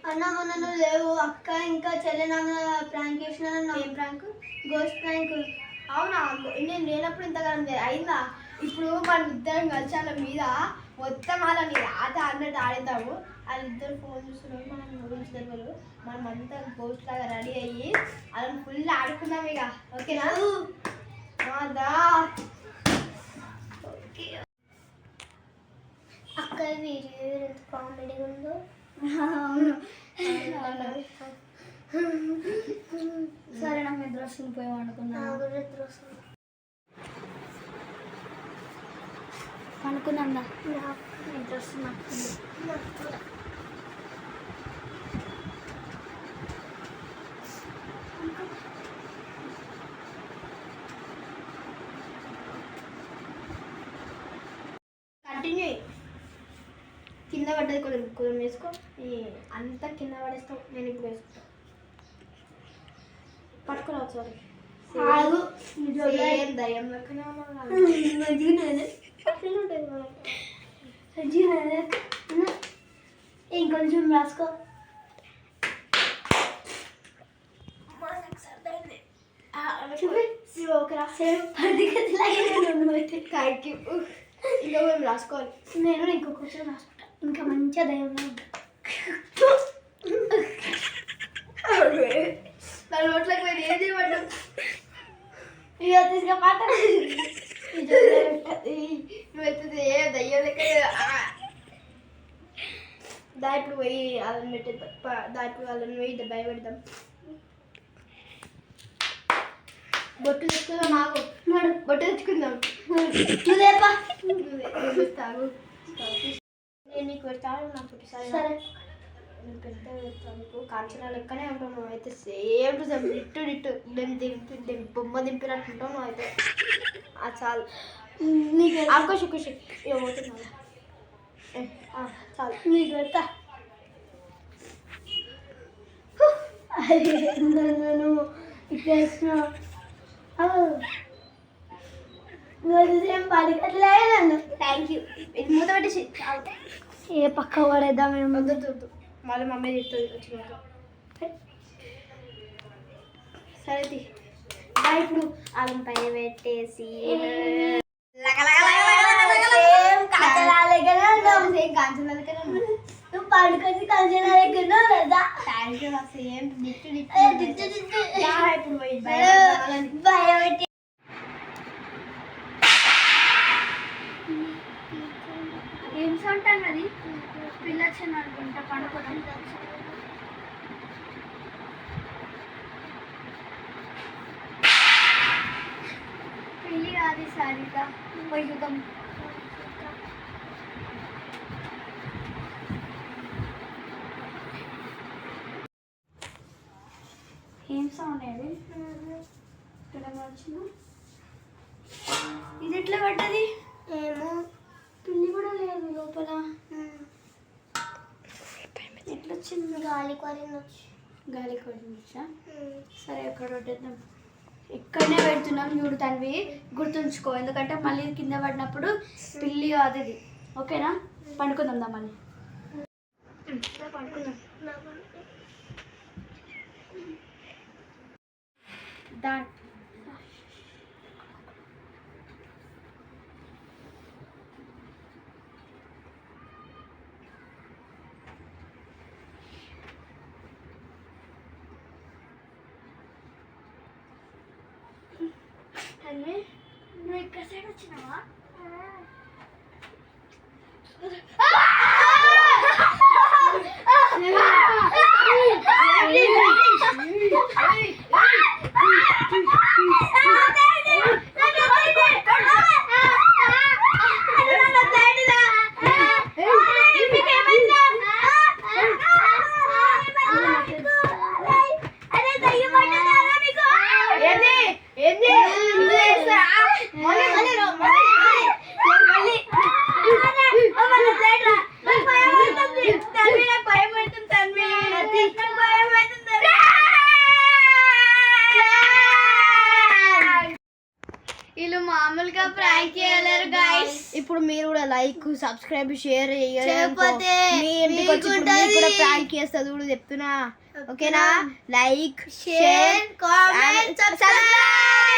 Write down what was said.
అన్న మొన్న లేవు అక్క ఇంకా చెల్లెనాన్న ప్రాంక్ చేసిన ఏం ప్రాంక్ గోస్ట్ ప్రాంక్ అవునా నేను లేనప్పుడు ఇంతకాలం అయిందా ఇప్పుడు మన ఇద్దరం కలిసి వాళ్ళ మీద మొత్తం వాళ్ళని ఆట అన్నట్టు ఆడేద్దాము వాళ్ళిద్దరు ఫోన్ చూస్తున్నారు మనం గురించి తెలియదు మనం అంతా గోస్ట్ లాగా రెడీ అయ్యి వాళ్ళని ఫుల్ ఆడుకున్నాం ఇక ఓకేనా అక్క వీడియో ఎంత కామెడీగా ఉందో అవును సరే నాకు నిద్ర వస్తుంది పోయి వండుకున్నాను అనుకున్నా నిద్ర వస్తుంది కంటిన్యూ కింద పడ్డది కొంచెం కొంచెం వేసుకో అంతా కింద పడేస్తావు నేను ఇప్పుడు వేసుకుంటా పట్టుకురావు సారీ దయ్యం ఇంకొంచెం రాసుకో ఇంకా మేము రాసుకోవాలి నేను ఇంకొక కూర్చొని రాసుకుంటా ఇంకా మంచిగా దయ్యంగా ఉంటా నా నోట్లోకి మీరు ఏం చేయమంటారు ఇక తీసుక పాట నువ్వు ఏ దయ్యం లెక్క దాంట్లో పోయి వాళ్ళని పెట్టేద్దాం దాంట్లో వాళ్ళని పోయి భయపెడదాం బొట్టు తెచ్చుకుందాం మాకు బొట్టు తెచ్చుకుందాం నువ్వేపా తాగు నేను నీకు పెడతాను నాకు సరే నేను పెద్ద పెడతాను కాంచనా లెక్కనే ఉంటావు నువ్వు అయితే సేమ్ టు సేమ్ డిట్టు నేను బొమ్మ దింపినట్టుంటావు నువ్వు అయితే చాలు నీకు ఆకుషి ఖుషి ఏమవుతున్నావు చాలు నీకు పెడతా నువ్వు ఇట్లా వేసినావు నువ్వు పడికట్లేదు నన్ను థ్యాంక్ యూ ఇది మూత పెట్టేసి ఏ పక్క పడేద్దాం మేము వద్దు మళ్ళీ మమ్మీ చెప్తుంది వచ్చినాక సరే ఇప్పుడు అల్లం పైన పెట్టేసి నువ్వు పడుకొని కంచెల దగ్గర లేదా సేమ్ ఇప్పుడు భయపెట్టి ఏం సౌండ్ అది పిల్ల వచ్చింది అనుకుంటా పండుకోవడం పెళ్ళి కాదు సారిగా పోయిద్దాం ఏం సౌండ్ అది ఇక్కడ వచ్చిన ఇది ఎట్లా పడ్డది ఏమో పిల్లి కూడా లేదు లోపల ఎట్లా వచ్చింది గాలి కొరిందొచ్చా సరే ఎక్కడ పెట్టేద్దాం ఇక్కడనే పెడుతున్నాం చూడు తనవి గుర్తుంచుకో ఎందుకంటే మళ్ళీ కింద పడినప్పుడు పిల్లి కాదు ఇది ఓకేనా పండుకుందాం మళ్ళీ పండుకుందాం దా నువ్వు ఇక్కడ సైడ్ వచ్చినావా లైక్ సబ్స్క్రైబ్ షేర్ చేయకపోతే మీ ఇంటికి వచ్చి మీకు కూడా ప్రాంక్ చేస్తా చూడు చెప్తున్నా. ఓకేనా? Like share comment subscribe